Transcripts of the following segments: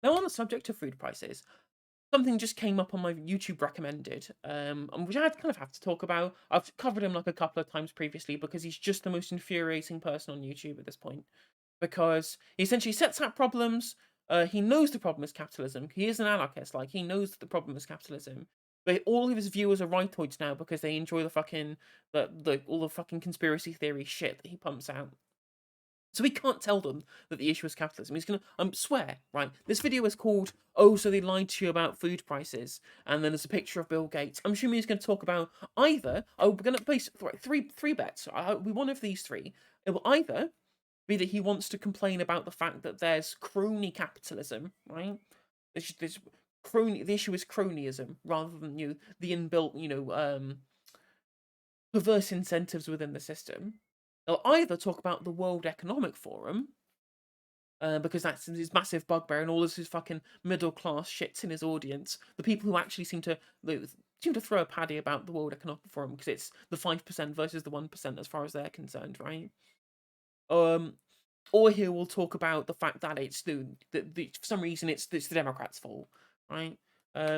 Now, on the subject of food prices, something just came up on my YouTube recommended, and which I kind of have to talk about. I've covered him like a couple of times previously because he's just the most infuriating person on YouTube at this point. Because he essentially sets out problems. He knows the problem is capitalism. He is an anarchist. Like he knows that the problem is capitalism. But all of his viewers are rightoids now because they enjoy the fucking all the fucking conspiracy theory shit that he pumps out. So we can't tell them that the issue is capitalism. He's gonna swear, right? This video is called "Oh, so they lied to you about food prices," and then there's a picture of Bill Gates. I'm assuming he's going to talk about either. Oh, we're going to place three bets. We one of these three. It will either be that he wants to complain about the fact that there's crony capitalism, right? This crony. The issue is cronyism rather than the inbuilt perverse incentives within the system. They'll either talk about the World Economic Forum, because that's his massive bugbear and all of his fucking middle class shits in his audience. The people who actually seem to throw a paddy about the World Economic Forum because it's the 5% versus the 1% as far as they're concerned, right? Or he will talk about the fact that it's for some reason it's the Democrats' fault, right?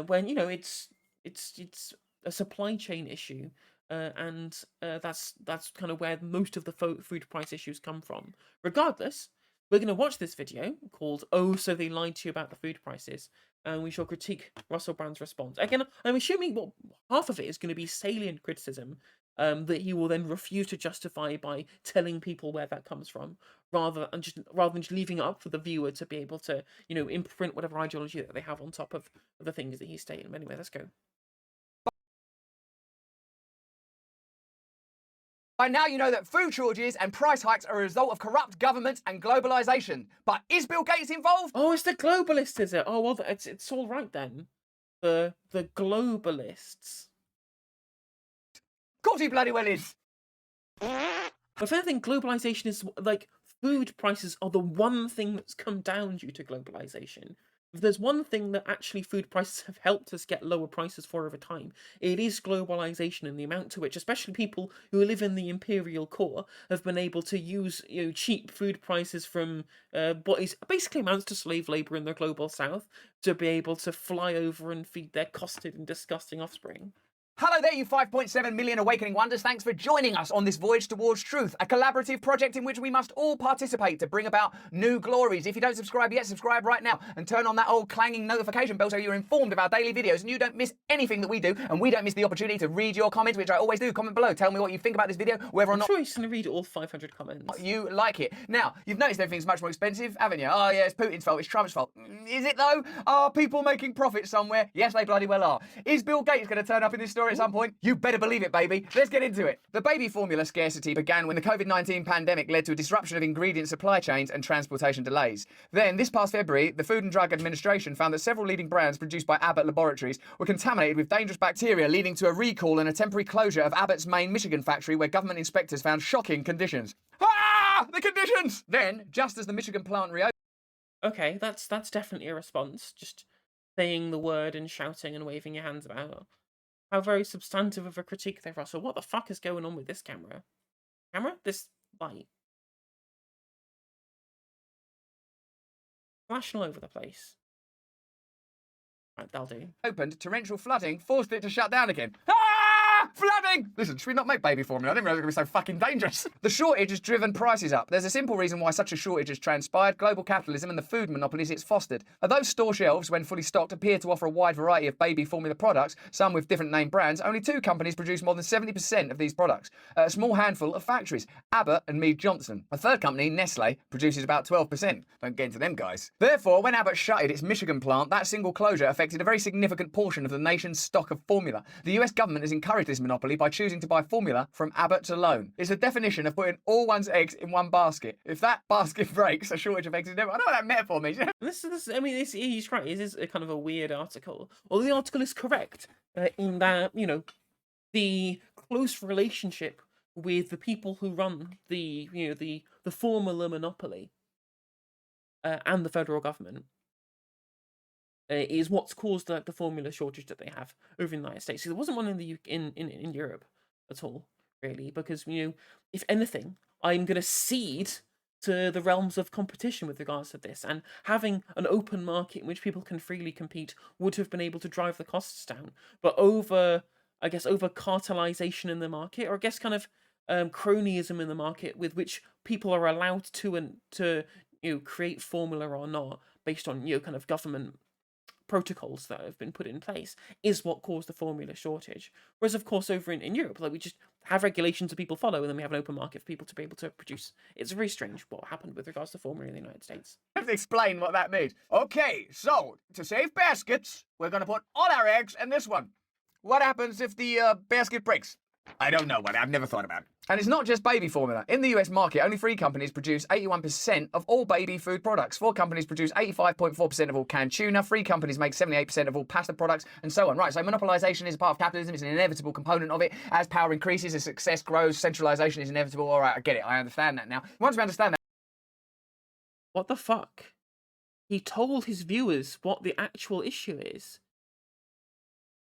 When it's a supply chain issue, and that's kind of where most of the food price issues come from. Regardless, we're going to watch this video called "Oh, so they lied to you about the food prices," and we shall critique Russell Brand's response. Again, I'm assuming half of it is going to be salient criticism, that he will then refuse to justify by telling people where that comes from, rather than just leaving it up for the viewer to be able to imprint whatever ideology that they have on top of the things that he's stating. Anyway, let's go. By now you know that food shortages and price hikes are a result of corrupt governments and globalization. But is Bill Gates involved? Oh, it's the globalists, is it? Oh, well, it's all right then. The globalists. Of course he bloody well is. If anything, globalization is like food prices are the one thing that's come down due to globalization. If there's one thing that actually food prices have helped us get lower prices for over time, it is globalization and the amount to which, especially people who live in the imperial core, have been able to use cheap food prices from what is basically amounts to slave labor in the global south to be able to fly over and feed their costed and disgusting offspring. Hello there, you 5.7 million awakening wonders. Thanks for joining us on this voyage towards truth, a collaborative project in which we must all participate to bring about new glories. If you don't subscribe yet, subscribe right now and turn on that old clanging notification bell so you're informed of our daily videos and you don't miss anything that we do, and we don't miss the opportunity to read your comments, which I always do. Comment below. Tell me what you think about this video, whether or not I'm sure he's going to read all 500 comments. you like it. Now, you've noticed everything's much more expensive, haven't you? Oh, yeah, it's Putin's fault, it's Trump's fault. Is it, though? Are people making profits somewhere? Yes, they bloody well are. Is Bill Gates going to turn up in this story at some point? You better believe it, baby. Let's get into it. The baby formula scarcity began when the COVID-19 pandemic led to a disruption of ingredient supply chains and transportation delays. Then, this past February, the Food and Drug Administration found that several leading brands produced by Abbott Laboratories were contaminated with dangerous bacteria, leading to a recall and a temporary closure of Abbott's main Michigan factory, where government inspectors found shocking conditions. Ah! The conditions! Then, just as the Michigan plant reopened... Okay, that's definitely a response. Just saying the word and shouting and waving your hands about. How very substantive of a critique there, Russell. What the fuck is going on with this camera? This light. Flashing all over the place. Right, that'll do. Opened, torrential flooding forced it to shut down again. Ah! Flooding! Listen, should we not make baby formula? I didn't realise it was going to be so fucking dangerous. The shortage has driven prices up. There's a simple reason why such a shortage has transpired: global capitalism and the food monopolies it's fostered. Although store shelves, when fully stocked, appear to offer a wide variety of baby formula products, some with different name brands, only 2 companies produce more than 70% of these products. A small handful of factories, Abbott and Mead Johnson. A third company, Nestle, produces about 12%. Don't get into them guys. Therefore, when Abbott shuttered its Michigan plant, that single closure affected a very significant portion of the nation's stock of formula. The US government has encouraged this monopoly by choosing to buy formula from Abbott alone. It's the definition of putting all one's eggs in one basket. If that basket breaks, a shortage of eggs is never... I don't know what that metaphor means. I mean, he's right. This is a kind of a weird article. Although the article is correct in that, the close relationship with the people who run the formula monopoly and the federal government is what's caused the formula shortage that they have over in the United States. So there wasn't one in the in Europe at all, really, because if anything, I'm going to cede to the realms of competition with regards to this, and having an open market in which people can freely compete would have been able to drive the costs down. But over cartelization in the market, or I guess kind of cronyism in the market, with which people are allowed to create formula or not based on kind of government protocols that have been put in place, is what caused the formula shortage. Whereas, of course, over in Europe, like, we just have regulations that people follow, and then we have an open market for people to be able to produce. It's very strange what happened with regards to formula in the United States. Let's explain what that means. Okay, so to save baskets, we're going to put all our eggs in this one. What happens if the basket breaks? I don't know, but I've never thought about it. And it's not just baby formula. In the US market, only 3 companies produce 81% of all baby food products. 4 companies produce 85.4% of all canned tuna. 3 companies make 78% of all pasta products, and so on. Right, so monopolization is a part of capitalism. It's an inevitable component of it. As power increases, as success grows, centralization is inevitable. All right, I get it. I understand that now. Once we understand that, What the fuck? He told his viewers what the actual issue is.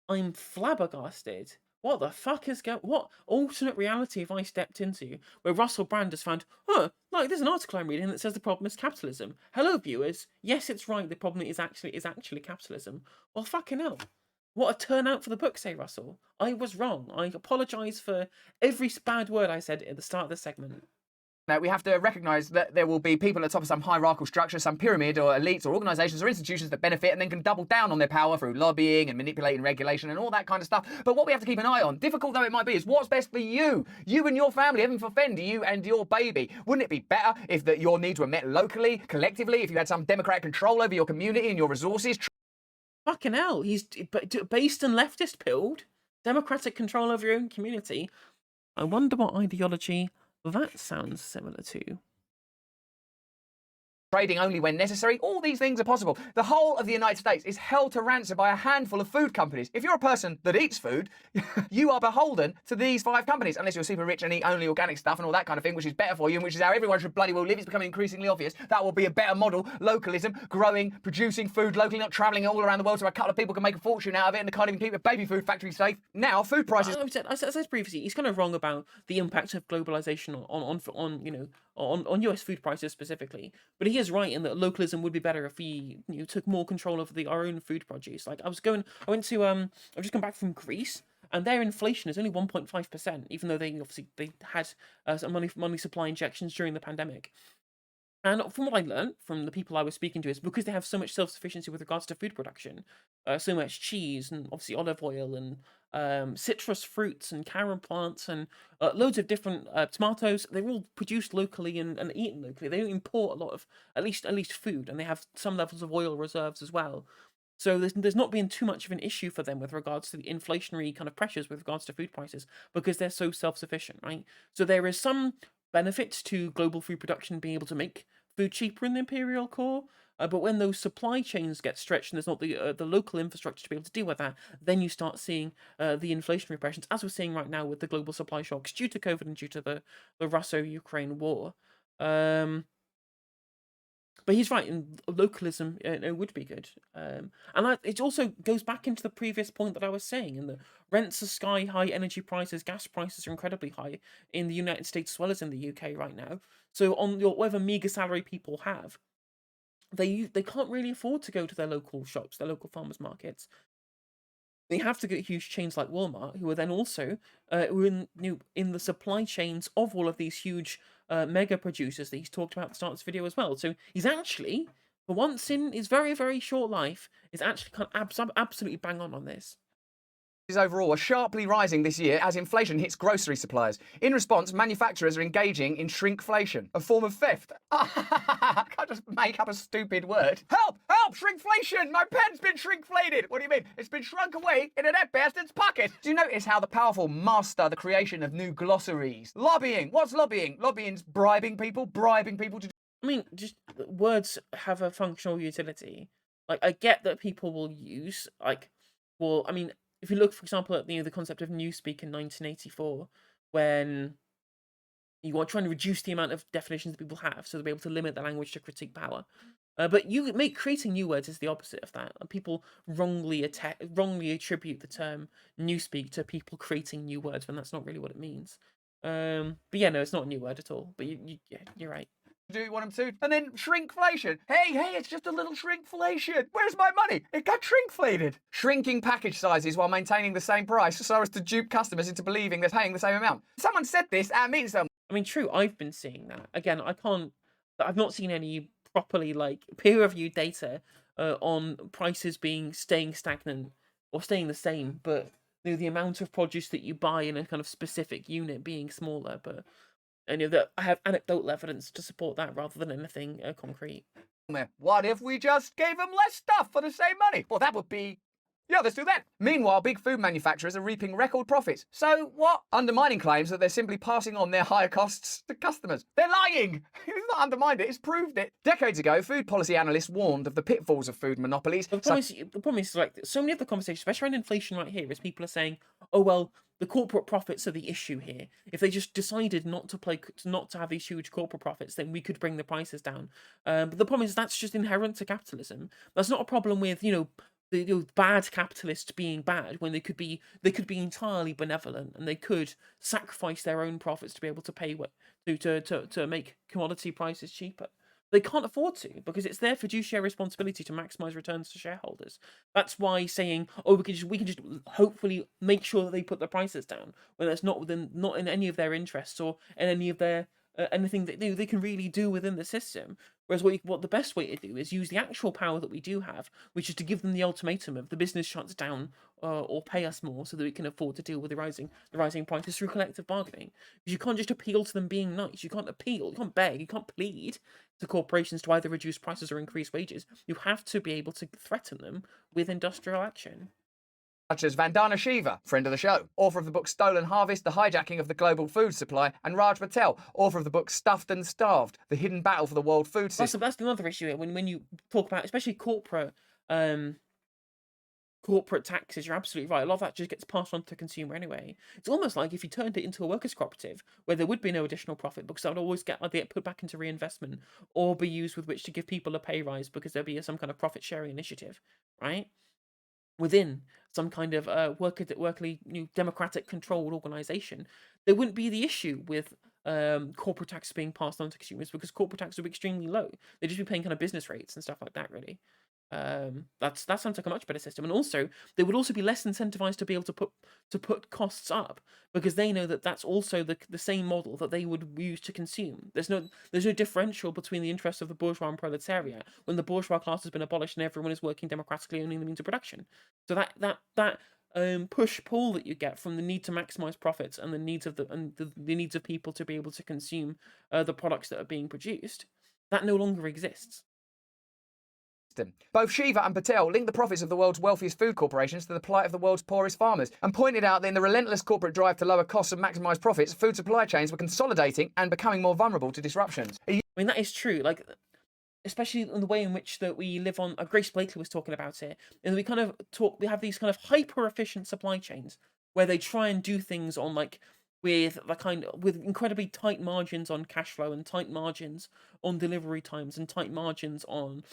I'm flabbergasted. What the fuck is going? What alternate reality have I stepped into where Russell Brand has found, like, there's an article I'm reading that says the problem is capitalism. Hello, viewers. Yes, it's right. The problem is actually capitalism. Well, fucking hell. What a turnout for the book, say Russell. I was wrong. I apologise for every bad word I said at the start of the segment. now, we have to recognise that there will be people at the top of some hierarchical structure, some pyramid or elites or organisations or institutions that benefit and then can double down on their power through lobbying and manipulating regulation and all that kind of stuff. But what we have to keep an eye on, difficult though it might be, is what's best for you and your family, heaven forfend, you and your baby. Wouldn't it be better if your needs were met locally, collectively, if you had some democratic control over your community and your resources? Fucking hell. He's based and leftist pilled. Democratic control over your own community. I wonder what ideology that sounds similar to. Trading only when necessary. All these things are possible. The whole of the United States is held to ransom by a handful of food companies. If you're a person that eats food, you are beholden to these 5 companies, unless you're super rich and eat only organic stuff and all that kind of thing, which is better for you and which is how everyone should bloody well live. It's becoming increasingly obvious. That will be a better model. Localism, growing, producing food locally, not travelling all around the world so a couple of people can make a fortune out of it and they can't even keep a baby food factory safe. Now, food prices... I said previously, he's kind of wrong about the impact of globalization on US food prices specifically, but he is right in that localism would be better if we took more control of our own food produce. Like, I've just come back from Greece, and their inflation is only 1.5%, even though they had some money supply injections during the pandemic. And from what I learned from the people I was speaking to, is because they have so much self-sufficiency with regards to food production, so much cheese and obviously olive oil and citrus fruits and carom plants and loads of different tomatoes. They're all produced locally and eaten locally. They don't import a lot of at least food, and they have some levels of oil reserves as well. So there's not been too much of an issue for them with regards to the inflationary kind of pressures with regards to food prices, because they're so self-sufficient, right? So there is some benefits to global food production being able to make food cheaper in the imperial core, but when those supply chains get stretched and there's not the local infrastructure to be able to deal with that, then you start seeing the inflationary pressures, as we're seeing right now with the global supply shocks due to COVID and due to the Russo-Ukraine war. But he's right, and localism would be good. It also goes back into the previous point that I was saying, in the rents are sky high, energy prices, gas prices are incredibly high in the United States as well as in the UK right now. So on whatever meager salary people have, they can't really afford to go to their local shops, their local farmers markets. They have to get huge chains like Walmart, who are then also in the supply chains of all of these huge mega producers that he's talked about at the start of this video as well. So he's actually, for once in his very, very short life, is actually kind of absolutely bang on this. Overall are sharply rising this year as inflation hits grocery suppliers. In response, manufacturers are engaging in shrinkflation, a form of theft. I can't just make up a stupid word. Help! Help! Shrinkflation! My pen's been shrinkflated! What do you mean? It's been shrunk away into that bastard's pocket! Do you notice how the powerful master the creation of new glossaries? Lobbying! What's lobbying? Lobbying's bribing people to... I mean, just words have a functional utility. Like, I get that people will use, if you look, for example, at the concept of Newspeak in 1984, when you are trying to reduce the amount of definitions that people have, so they'll be able to limit the language to critique power. But creating new words is the opposite of that. And people wrongly attribute the term Newspeak to people creating new words when that's not really what it means. But yeah, no, it's not a new word at all. But you're right. do you want them to? And then shrinkflation. Hey, it's just a little shrinkflation. Where's my money? It got shrinkflated. Shrinking package sizes while maintaining the same price so as to dupe customers into believing they're paying the same amount. Someone said this at a meeting somewhere. I mean, true, I've been seeing that. Again, I've not seen any properly, like, peer-reviewed data, on prices staying stagnant or staying the same, but, the amount of produce that you buy in a kind of specific unit being smaller, but that I have anecdotal evidence to support that rather than anything, concrete. What if we just gave them less stuff for the same money? Well, that would be... Yeah, let's do that. Meanwhile, big food manufacturers are reaping record profits. So what? Undermining claims that they're simply passing on their higher costs to customers. They're lying! It's not undermined it, it's proved it. Decades ago, food policy analysts warned of the pitfalls of food monopolies. The problem is, like, so many of the conversations, especially around inflation right here, is people are saying, oh, well, the corporate profits are the issue here. If they just decided not to have these huge corporate profits, then we could bring the prices down. But the problem is that's just inherent to capitalism. That's not a problem with, the bad capitalists being bad when they could be entirely benevolent, and they could sacrifice their own profits to be able to pay to make commodity prices cheaper. They can't afford to, because it's their fiduciary responsibility to maximize returns to shareholders. That's why saying, oh, we can just hopefully make sure that they put the prices down, when that's not in any of their interests or in any of their anything that they can really do within the system. Whereas what the best way to do is use the actual power that we do have, which is to give them the ultimatum of the business shuts down, or pay us more so that we can afford to deal with the rising prices through collective bargaining. Because you can't just appeal to them being nice. You can't beg, you can't plead to corporations to either reduce prices or increase wages. You have to be able to threaten them with industrial action. Such as Vandana Shiva, friend of the show, author of the book Stolen Harvest, The Hijacking of the Global Food Supply, and Raj Patel, author of the book Stuffed and Starved, The Hidden Battle for the World Food System. That's another issue here. When you talk about, especially corporate taxes, you're absolutely right. A lot of that just gets passed on to the consumer anyway. It's almost like if you turned it into a workers' cooperative, where there would be no additional profit, because that would always get either put back into reinvestment or be used with which to give people a pay rise, because there'd be some kind of profit sharing initiative, right? Within some kind of workily democratic controlled organization, there wouldn't be the issue with corporate tax being passed on to consumers, because corporate tax would be extremely low. They'd just be paying kind of business rates and stuff like that, really. That sounds like a much better system, and also they would also be less incentivized to be able to put costs up, because they know that that's also the same model that they would use to consume. There's no differential between the interests of the bourgeois and proletariat when the bourgeois class has been abolished and everyone is working democratically only in the means of production. So that push pull that you get from the need to maximize profits and the needs of the needs of people to be able to consume the products that are being produced, that no longer exists. Both Shiva and Patel linked the profits of the world's wealthiest food corporations to the plight of the world's poorest farmers, and pointed out that in the relentless corporate drive to lower costs and maximise profits, food supply chains were consolidating and becoming more vulnerable to disruptions. I mean, that is true. Like, especially in the way in which that we live on. Grace Blakely was talking about it, and we have these kind of hyper efficient supply chains where they try and do things on with incredibly tight margins on cash flow and tight margins on delivery times and tight margins on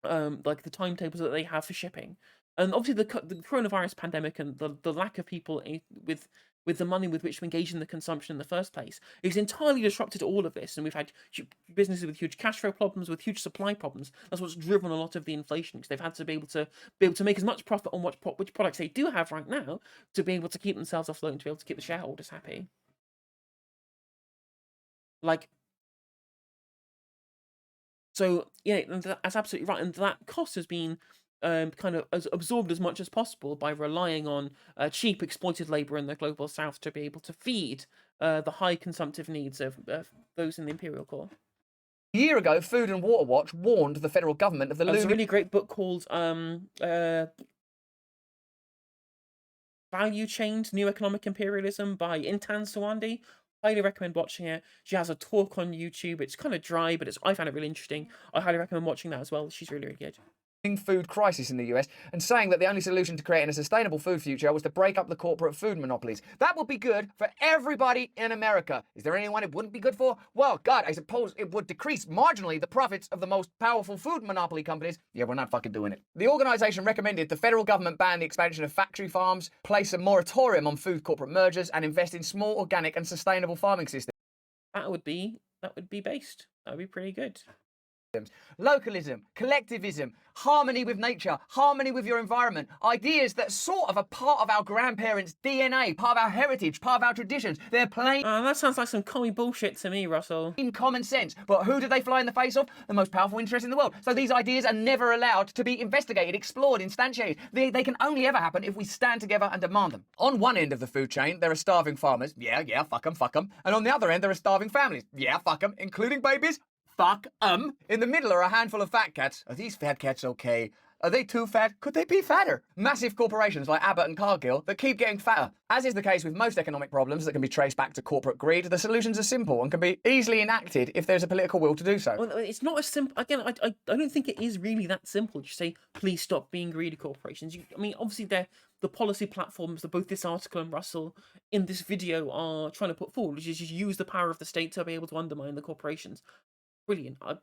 the timetables that they have for shipping. And obviously the coronavirus pandemic and the lack of people with the money with which to engage in the consumption in the first place is entirely disrupted all of this, and we've had businesses with huge cash flow problems, with huge supply problems. That's what's driven a lot of the inflation, because they've had to be able to make as much profit on which products they do have right now to be able to keep themselves afloat and to be able to keep the shareholders happy. So yeah, that's absolutely right, and that cost has been kind of absorbed as much as possible by relying on cheap exploited labor in the global south to be able to feed the high consumptive needs of those in the imperial core. A year ago, Food and Water Watch warned the federal government of the There's a really great book called Value Chains: New Economic Imperialism by Intan Sawandi. Highly recommend watching it. She has a talk on YouTube. It's kind of dry, but I found it really interesting. I highly recommend watching that as well. She's really, really good. Food crisis in the US, and saying that the only solution to creating a sustainable food future was to break up the corporate food monopolies. That would be good for everybody in America. Is there anyone it wouldn't be good for? Well, God, I suppose it would decrease marginally the profits of the most powerful food monopoly companies. Yeah, we're not fucking doing it. The organisation recommended the federal government ban the expansion of factory farms, place a moratorium on food corporate mergers, and invest in small, organic and sustainable farming systems. That would be that would be based. That would be pretty good. Localism, collectivism, harmony with nature, harmony with your environment, ideas that sort of are part of our grandparents' DNA, part of our heritage, part of our traditions. They're plain That sounds like some commie bullshit to me, Russell. common sense. But who do they fly in the face of? The most powerful interest in the world. So these ideas are never allowed to be investigated, explored, instantiated. They can only ever happen if we stand together and demand them. On one end of the food chain, there are starving farmers. Yeah, fuck them. And on the other end, there are starving families. Yeah, fuck them, including babies. Fuck 'em. In the middle are a handful of fat cats. Are these fat cats okay? Are they too fat? Could they be fatter? Massive corporations like Abbott and Cargill that keep getting fatter. As is the case with most economic problems that can be traced back to corporate greed, the solutions are simple and can be easily enacted if there's a political will to do so. Well, it's not as simple. Again, I don't think it is really that simple. Just say, please stop being greedy, corporations. I mean, obviously, the policy platforms that both this article and Russell in this video are trying to put forward, which is just use the power of the state to be able to undermine the corporations. Brilliant. I'm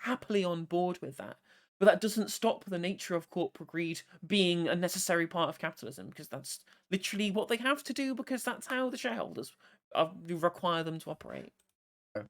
happily on board with that. But that doesn't stop the nature of corporate greed being a necessary part of capitalism, because that's literally what they have to do, because that's how the shareholders require them to operate.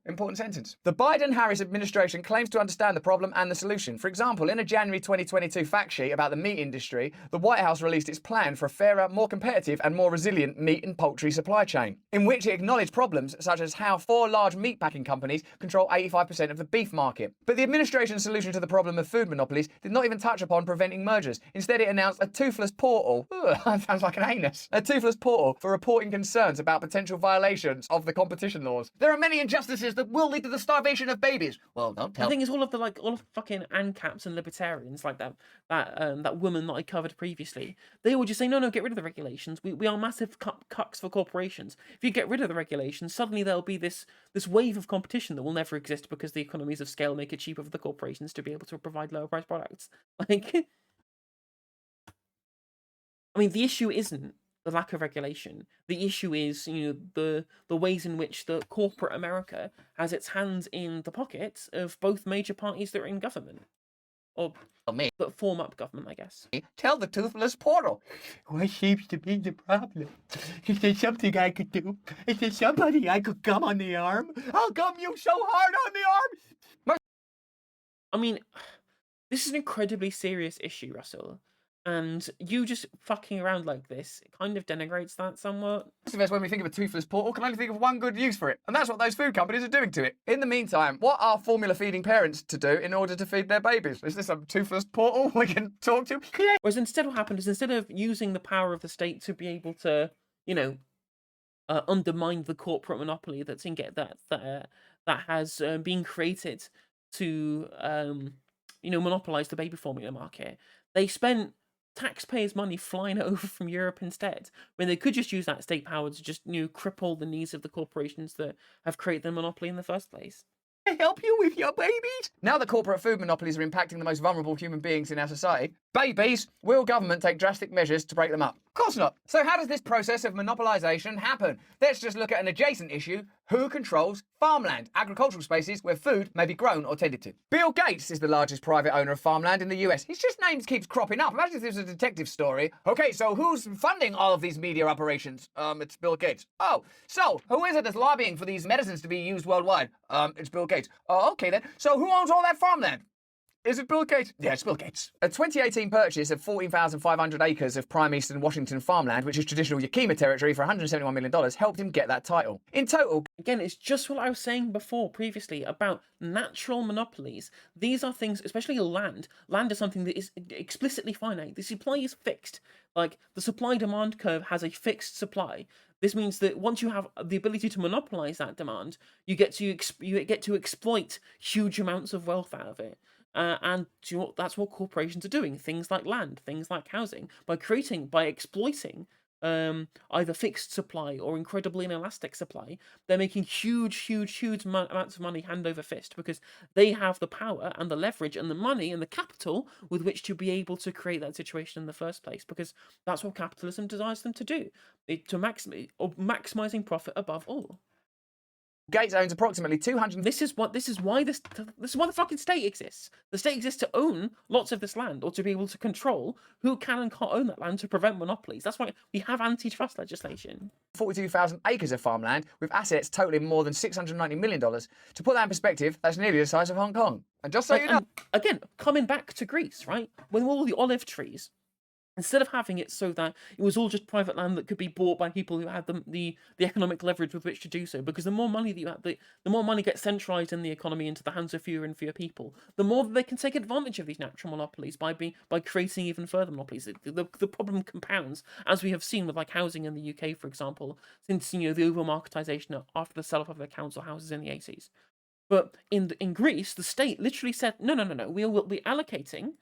Important sentence. The Biden-Harris administration claims to understand the problem and the solution. For example, in a January 2022 fact sheet about the meat industry, the White House released its plan for a fairer, more competitive and more resilient meat and poultry supply chain, in which it acknowledged problems such as how 4 large meat packing companies control 85% of the beef market. But the administration's solution to the problem of food monopolies did not even touch upon preventing mergers. Instead, it announced a toothless portal. Ugh, that sounds like an anus. A toothless portal for reporting concerns about potential violations of the competition laws. There are many injustices that will lead to the starvation of babies. Well, don't tell. The thing is, all of fucking ANCAPs and libertarians like that woman that I covered previously, they all just say, no, get rid of the regulations. We are massive cucks for corporations. If you get rid of the regulations, suddenly there'll be this wave of competition that will never exist because the economies of scale make it cheaper for the corporations to be able to provide lower price products. Like, I mean, the issue isn't the lack of regulation. The issue is, the ways in which the corporate America has its hands in the pockets of both major parties that are in government, or that form up government, I guess. Tell the Toothless Portal. What seems to be the problem? Is there something I could do? Is there somebody I could gum on the arm? I'll gum you so hard on the arm! I mean, this is an incredibly serious issue, Russell. And you just fucking around like this, it kind of denigrates that somewhat. Most of us, when we think of a toothless portal, can only think of one good use for it, and that's what those food companies are doing to it. In the meantime, what are formula-feeding parents to do in order to feed their babies? Is this a toothless portal we can talk to? Whereas instead what happened is, instead of using the power of the state to be able to, undermine the corporate monopoly that's that has been created to, monopolize the baby formula market, they spent taxpayers' money flying over from Europe instead, when they could just use that state power to just, cripple the needs of the corporations that have created the monopoly in the first place. Help you with your babies? Now that corporate food monopolies are impacting the most vulnerable human beings in our society, babies, will government take drastic measures to break them up? Of course not. So how does this process of monopolisation happen? Let's just look at an adjacent issue. Who controls farmland, agricultural spaces where food may be grown or tended to? Bill Gates is the largest private owner of farmland in the US. His just name keeps cropping up. Imagine if this was a detective story. Okay, so who's funding all of these media operations? It's Bill Gates. Oh, so who is it that's lobbying for these medicines to be used worldwide? It's Bill Gates. Oh, okay then. So who owns all that farmland? Is it Bill Gates? Yeah, it's Bill Gates. A 2018 purchase of 14,500 acres of prime eastern Washington farmland, which is traditional Yakima territory, for $171 million, helped him get that title. In total... Again, it's just what I was saying before, previously, about natural monopolies. These are things, especially land. Land is something that is explicitly finite. The supply is fixed. Like, the supply-demand curve has a fixed supply. This means that once you have the ability to monopolize that demand, you get to exploit huge amounts of wealth out of it. And that's what corporations are doing. Things like land, things like housing, by exploiting either fixed supply or incredibly inelastic supply, they're making huge amounts of money hand over fist, because they have the power and the leverage and the money and the capital with which to be able to create that situation in the first place, because that's what capitalism desires them to do, maximizing profit above all. Gates owns approximately 200. This is why the fucking state exists. The state exists to own lots of this land, or to be able to control who can and can't own that land to prevent monopolies. That's why we have antitrust legislation. 42,000 acres of farmland with assets totaling more than $690 million. To put that in perspective, that's nearly the size of Hong Kong. And just so you know, And again, coming back to Greece, right? When all the olive trees, instead of having it so that it was all just private land that could be bought by people who had the economic leverage with which to do so, because the more money that you have, the more money gets centralized in the economy into the hands of fewer and fewer people, the more that they can take advantage of these natural monopolies by creating even further monopolies. The problem compounds, as we have seen with like housing in the UK, for example, since the over marketization after the sell-off of the council houses in the 80s. But in Greece, the state literally said, no, we will be allocating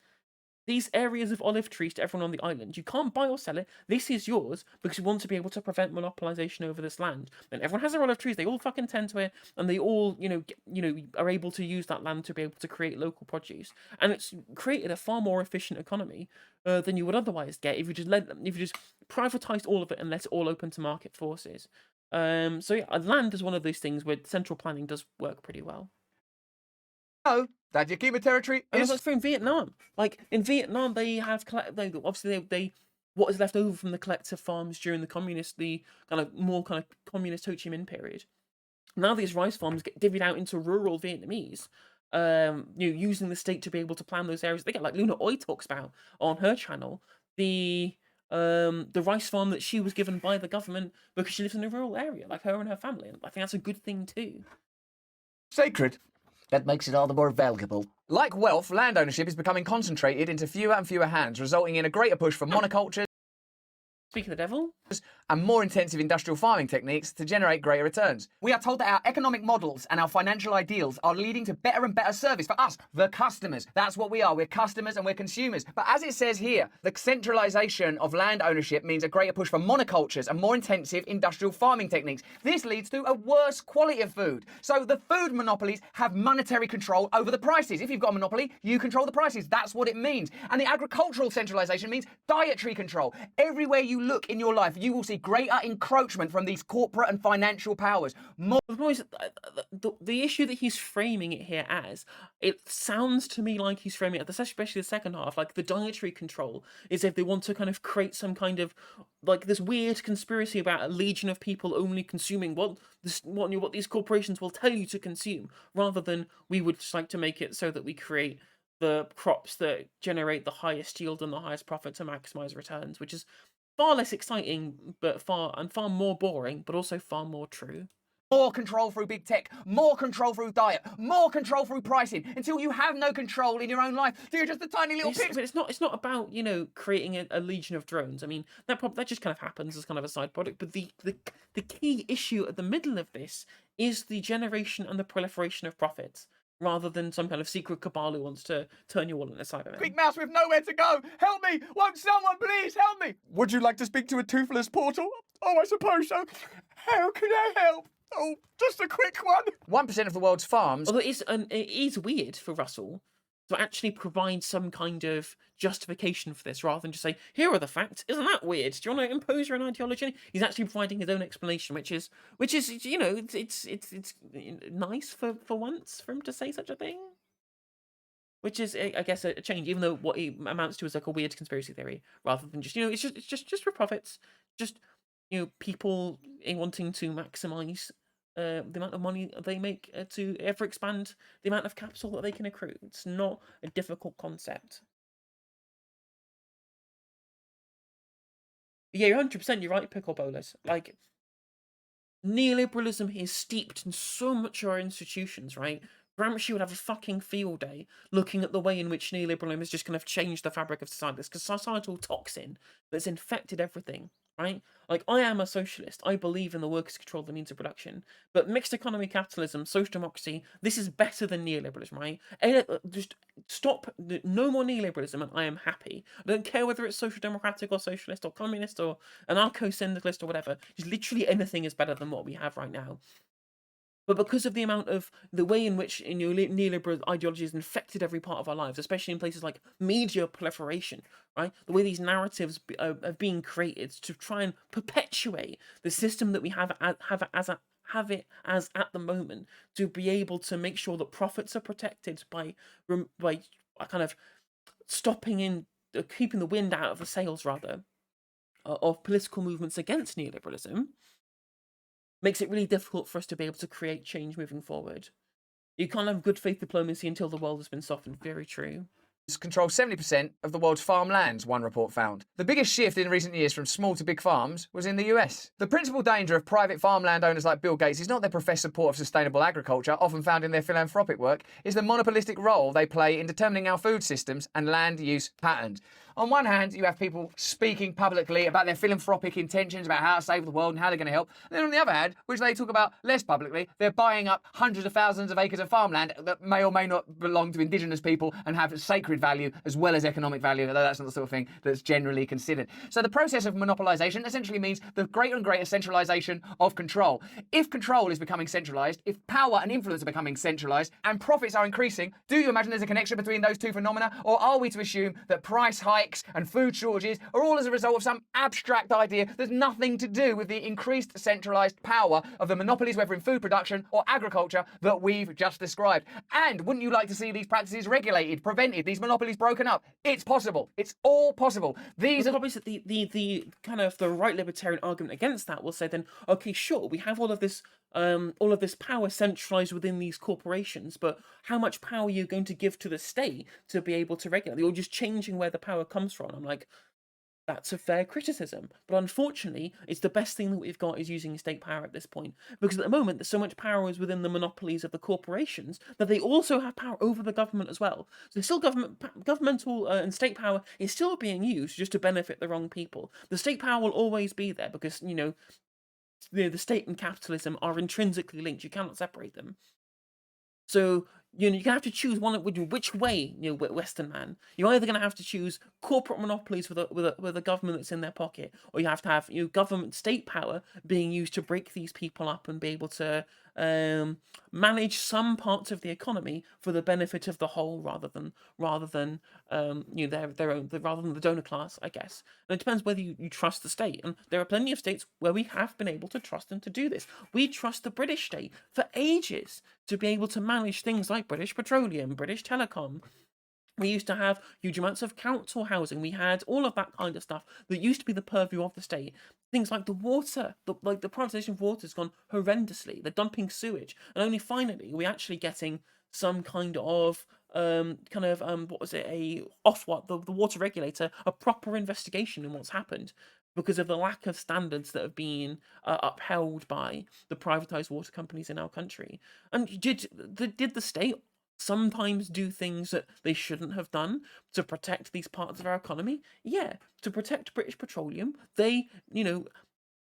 these areas of olive trees to everyone on the island. You can't buy or sell it. This is yours because we want to be able to prevent monopolization over this land. And everyone has their olive trees. They all fucking tend to it, and they all, are able to use that land to be able to create local produce. And it's created a far more efficient economy than you would otherwise get if you just privatized all of it and let it all open to market forces. So yeah, land is one of those things where central planning does work pretty well. that Yakima territory And is. that's like in Vietnam. Like in Vietnam, they have obviously what is left over from the collective farms during the kind of communist Ho Chi Minh period. Now these rice farms get divvied out into rural Vietnamese. Using the state to be able to plan those areas. They get like Luna Oi talks about on her channel the rice farm that she was given by the government because she lives in a rural area, like her and her family. And I think that's a good thing too. Sacred. That makes it all the more valuable. Like wealth, land ownership is becoming concentrated into fewer and fewer hands, resulting in a greater push for monoculture Speak of the devil. and more intensive industrial farming techniques to generate greater returns. We are told that our economic models and our financial ideals are leading to better and better service for us, the customers. That's what we are. We're customers and we're consumers. But as it says here, the centralisation of land ownership means a greater push for monocultures and more intensive industrial farming techniques. This leads to a worse quality of food. So the food monopolies have monetary control over the prices. If you've got a monopoly, you control the prices. That's what it means. And the agricultural centralisation means dietary control. Everywhere you look in your life, you will see greater encroachment from these corporate and financial powers. The issue that he's framing it here as, it sounds to me like he's framing it, especially the second half, like the dietary control is if they want to kind of create some kind of like this weird conspiracy about a legion of people only consuming what these corporations will tell you to consume, rather than we would just like to make it so that we create the crops that generate the highest yield and the highest profit to maximize returns, which is far less exciting, but far more boring, but also far more true. More control through big tech, more control through diet, more control through pricing, until you have no control in your own life. So you're just a tiny little pig. But it's not about creating a legion of drones. I mean that just kind of happens as kind of a side product. But the key issue at the middle of this is the generation and the proliferation of profits, rather than some kind of secret cabal who wants to turn you all into Cybermen. Big mouse with nowhere to go. Help me! Won't someone please help me? Would you like to speak to a Toothless Portal? Oh, I suppose so. How can I help? Oh, just a quick one. 1% of the world's farms. Although it is weird for Russell to actually provide some kind of justification for this, rather than just say, here are the facts. Isn't that weird? Do you want to impose your own ideology? He's actually providing his own explanation, which is it's nice for once for him to say such a thing. Which is, I guess, a change, even though what he amounts to is like a weird conspiracy theory, rather than just it's just for profits, just people wanting to maximize the amount of money they make to ever expand the amount of capital that they can accrue. It's not a difficult concept. Yeah, 100%. You're right, pickle bowlers. Like, neoliberalism is steeped in so much of our institutions, right? Gramsci would have a fucking field day looking at the way in which neoliberalism has just kind of changed the fabric of society. This societal toxin that's infected everything, right? Like, I am a socialist. I believe in the workers' control of the means of production. But mixed economy capitalism, social democracy, this is better than neoliberalism, right? Just stop. No more neoliberalism and I am happy. I don't care whether it's social democratic or socialist or communist or anarcho-syndicalist or whatever. Just literally anything is better than what we have right now. But because of the way in which neoliberal ideology has infected every part of our lives, especially in places like media proliferation, right? The way these narratives are being created to try and perpetuate the system that we have it as at the moment to be able to make sure that profits are protected by kind of stopping in keeping the wind out of the sails rather of political movements against neoliberalism makes it really difficult for us to be able to create change moving forward. You can't have good faith diplomacy until the world has been softened. Very true. Control 70% of the world's farmlands, one report found. The biggest shift in recent years from small to big farms was in the US. The principal danger of private farmland owners like Bill Gates is not their professed support of sustainable agriculture, often found in their philanthropic work, is the monopolistic role they play in determining our food systems and land use patterns. On one hand, you have people speaking publicly about their philanthropic intentions, about how to save the world and how they're going to help. And then on the other hand, which they talk about less publicly, they're buying up hundreds of thousands of acres of farmland that may or may not belong to indigenous people and have sacred value as well as economic value, although that's not the sort of thing that's generally considered. So the process of monopolisation essentially means the greater and greater centralisation of control. If control is becoming centralised, if power and influence are becoming centralised, and profits are increasing, do you imagine there's a connection between those two phenomena? Or are we to assume that price hikes and food shortages are all as a result of some abstract idea that's nothing to do with the increased centralised power of the monopolies, whether in food production or agriculture, that we've just described? And wouldn't you like to see these practices regulated, prevented, these monopolies broken up? It's possible. It's all possible. These are obviously the kind of the right libertarian argument against that will say then, okay, sure, we have all of this power centralized within these corporations, but how much power are you going to give to the state to be able to regulate? You're just changing where the power comes from. I'm like, that's a fair criticism, but unfortunately, it's the best thing that we've got is using state power at this point, because at the moment there's so much power is within the monopolies of the corporations that they also have power over the government as well. So still governmental and state power is still being used just to benefit the wrong people. The state power will always be there because the state and capitalism are intrinsically linked. You cannot separate them. So you have to choose which way, Western man. You're either going to have to choose corporate monopolies with a government that's in their pocket, or you have to have government state power being used to break these people up and be able to manage some parts of the economy for the benefit of the whole, rather than their own, rather than the donor class, I guess. And it depends whether you trust the state. And there are plenty of states where we have been able to trust them to do this. We trust the British state for ages to be able to manage things like British Petroleum, British Telecom. We used to have huge amounts of council housing. We had all of that kind of stuff that used to be the purview of the state. Things like the water, the privatisation of water has gone horrendously. They're dumping sewage, and only finally we're actually getting some kind of the water regulator, a proper investigation in what's happened, because of the lack of standards that have been upheld by the privatised water companies in our country. And did the state sometimes do things that they shouldn't have done to protect these parts of our economy? Yeah, to protect British Petroleum, they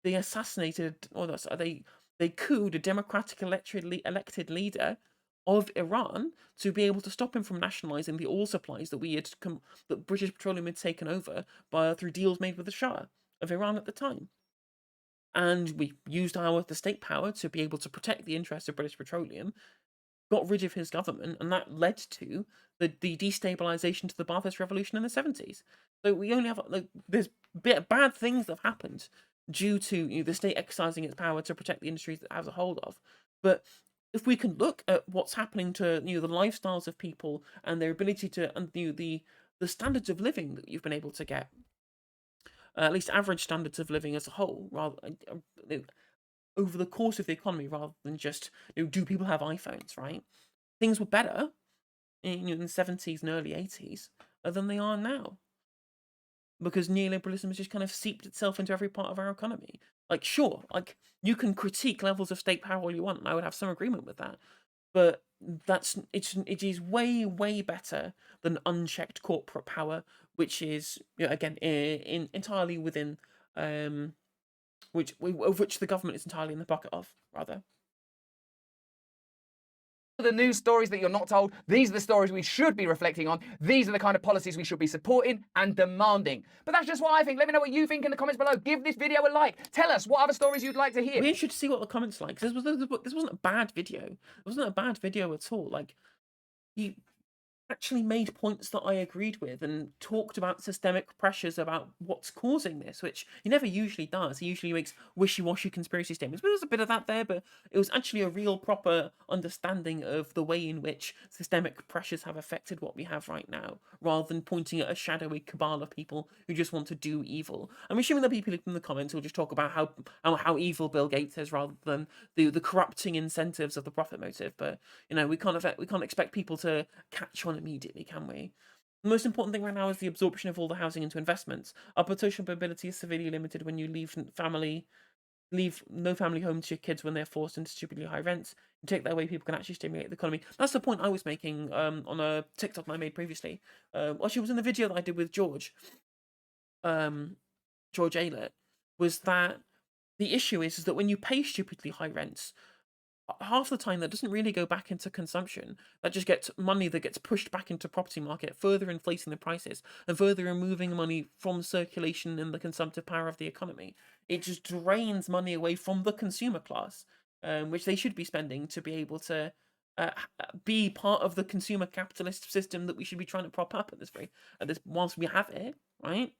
assassinated, or they couped a democratic elected leader of Iran to be able to stop him from nationalising the oil supplies that British Petroleum had taken over through deals made with the Shah of Iran at the time. And we used the state power to be able to protect the interests of British Petroleum, got rid of his government, and that led to the destabilization to the Ba'athist Revolution in the 70s. So we only have there's bad things that have happened due to the state exercising its power to protect the industries that it has a hold of. But if we can look at what's happening to the lifestyles of people and their ability to the standards of living that you've been able to get, at least average standards of living as a whole, rather over the course of the economy, rather than just do people have iPhones, right? Things were better in the 70s and early 80s than they are now, because neoliberalism has just kind of seeped itself into every part of our economy. Like, sure, you can critique levels of state power all you want, and I would have some agreement with that, but it is way, way better than unchecked corporate power, which is again entirely within which the government is entirely in the pocket of, rather. The news stories that you're not told, these are the stories we should be reflecting on. These are the kind of policies we should be supporting and demanding. But that's just what I think. Let me know what you think in the comments below. Give this video a like. Tell us what other stories you'd like to hear. We're interested to see what the comments are like. This wasn't a bad video. It wasn't a bad video at all. actually made points that I agreed with and talked about systemic pressures about what's causing this, which he never usually does. He usually makes wishy-washy conspiracy statements, but there's a bit of that there, but it was actually a real proper understanding of the way in which systemic pressures have affected what we have right now, rather than pointing at a shadowy cabal of people who just want to do evil. I'm assuming there'll be people in the comments who'll just talk about how evil Bill Gates is rather than the corrupting incentives of the profit motive, but we can't expect people to catch on immediately, can we? The most important thing right now is the absorption of all the housing into investments. Our potential mobility is severely limited when you leave no family home to your kids when they're forced into stupidly high rents. You take that away, people can actually stimulate the economy. That's the point I was making on a TikTok that I made previously. Actually, it was in the video that I did with George Aylett, was that the issue is that when you pay stupidly high rents, half the time that doesn't really go back into consumption. That just gets money that gets pushed back into property market, further inflating the prices and further removing money from circulation and the consumptive power of the economy. It just drains money away from the consumer class, which they should be spending to be able to be part of the consumer capitalist system that we should be trying to prop up at this whilst we have it, right?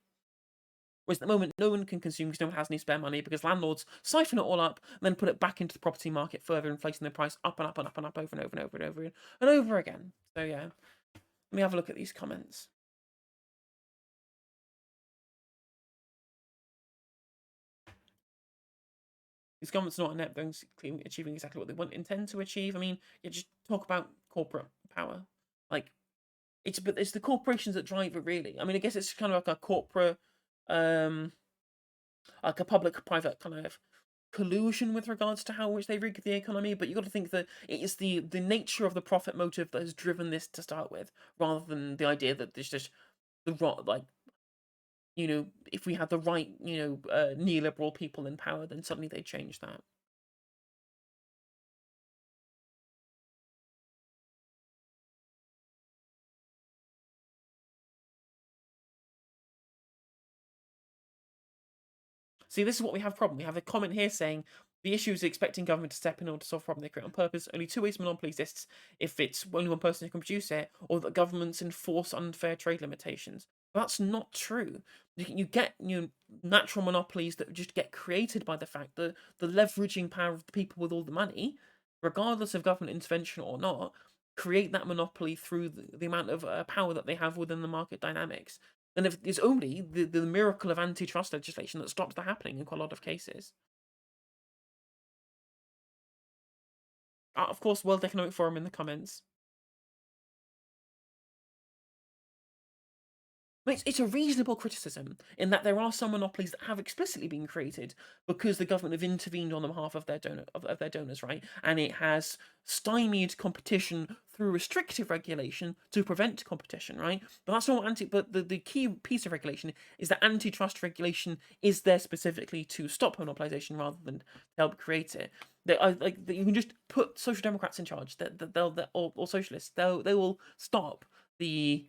Whereas at the moment, no one can consume because no one has any spare money because landlords siphon it all up and then put it back into the property market, further inflating the price up and up and up and up over and over and over and over and over again. So yeah, let me have a look at these comments. These governments are not inept, they're achieving exactly what they intend to achieve. I mean, you just talk about corporate power. Like, it's the corporations that drive it, really. I mean, I guess it's kind of like a corporate, like a public-private kind of collusion with regards to how which they rig the economy, but you got to think that it is the nature of the profit motive that has driven this to start with, rather than the idea that there's just the like if we had the right neoliberal people in power, then suddenly they change that. See, this is what we have a problem. We have a comment here saying the issue is expecting government to step in order to solve a problem they create on purpose. Only two ways monopoly exists: if it's only one person who can produce it, or that governments enforce unfair trade limitations. That's not true. You get natural monopolies that just get created by the fact that the leveraging power of the people with all the money, regardless of government intervention or not, create that monopoly through the amount of power that they have within the market dynamics. And if it's only the miracle of antitrust legislation that stops that happening in quite a lot of cases. Of course, World Economic Forum in the comments. But it's a reasonable criticism in that there are some monopolies that have explicitly been created because the government have intervened on the behalf of their donors, right? And it has stymied competition through restrictive regulation to prevent competition, right? But that's not But the key piece of regulation is that antitrust regulation is there specifically to stop monopolization rather than to help create it. You can just put social democrats in charge. Or socialists. They will stop the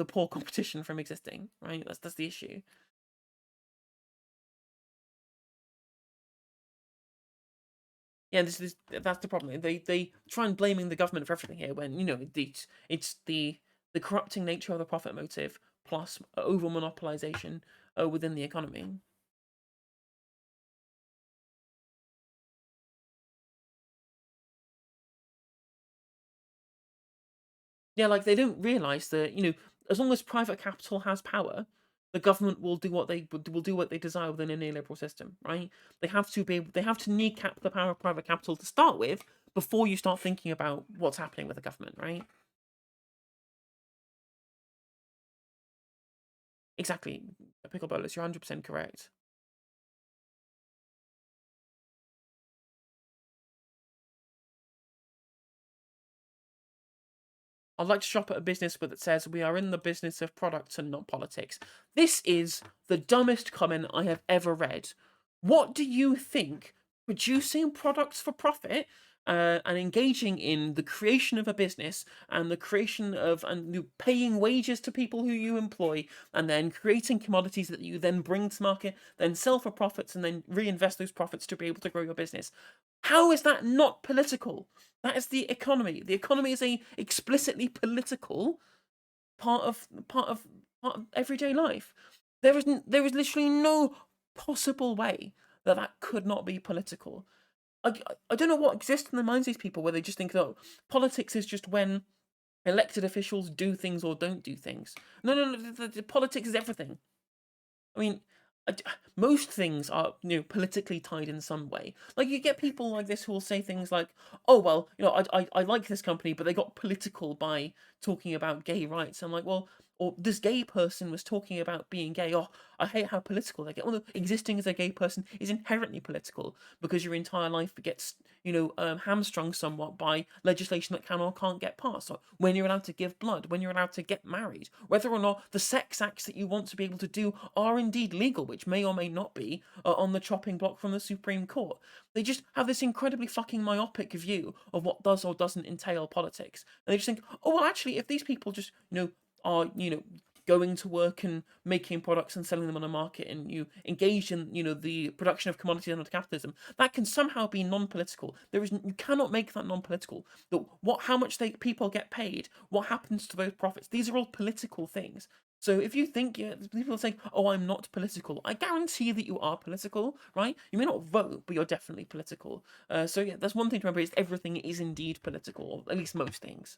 poor competition from existing, right? That's the issue. Yeah, that's the problem. They try and blaming the government for everything here when it's the corrupting nature of the profit motive plus over monopolization within the economy. Yeah, like they don't realize that as long as private capital has power, the government will do what they desire within a neoliberal system, right? They have to kneecap the power of private capital to start with before you start thinking about what's happening with the government, right? Exactly, pickle bolus. You're 100% correct. I'd like to shop at a business that says we are in the business of products and not politics. This is the dumbest comment I have ever read. What do you think producing products for profit and engaging in the creation of a business and the creation of and paying wages to people who you employ and then creating commodities that you then bring to market, then sell for profits and then reinvest those profits to be able to grow your business? How is that not political? That is the economy. The economy is a explicitly political part of everyday life. There is literally no possible way that that could not be political. I don't know what exists in the minds of these people where they just think that politics is just when elected officials do things or don't do things. No, no, no. The politics is everything. I mean, most things are, politically tied in some way. Like, you get people like this who will say things like, "Oh well, I like this company, but they got political by talking about gay rights." I'm like, well, or this gay person was talking about being gay. Oh, I hate how political they get. Well, existing as a gay person is inherently political because your entire life gets, hamstrung somewhat by legislation that can or can't get passed. Or when you're allowed to give blood, when you're allowed to get married, whether or not the sex acts that you want to be able to do are indeed legal, which may or may not be on the chopping block from the Supreme Court. They just have this incredibly fucking myopic view of what does or doesn't entail politics. And they just think, oh, well, actually, if these people just, are, going to work and making products and selling them on a market, and you engage in, the production of commodities under capitalism, that can somehow be non-political. You cannot make that non-political. How much people get paid, what happens to those profits, these are all political things. So if you think, people say, oh, I'm not political, I guarantee that you are political, right? You may not vote, but you're definitely political. So yeah, that's one thing to remember, is everything is indeed political, or at least most things.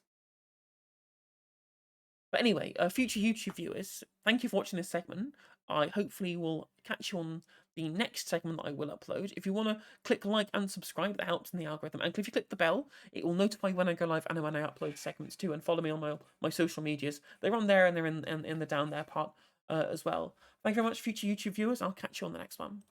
But anyway, future YouTube viewers, thank you for watching this segment. I hopefully will catch you on the next segment that I will upload. If you want to click like and subscribe, that helps in the algorithm. And if you click the bell, it will notify when I go live and when I upload segments too. And follow me on my social medias. They're on there, and they're in the down there part as well. Thank you very much, future YouTube viewers. I'll catch you on the next one.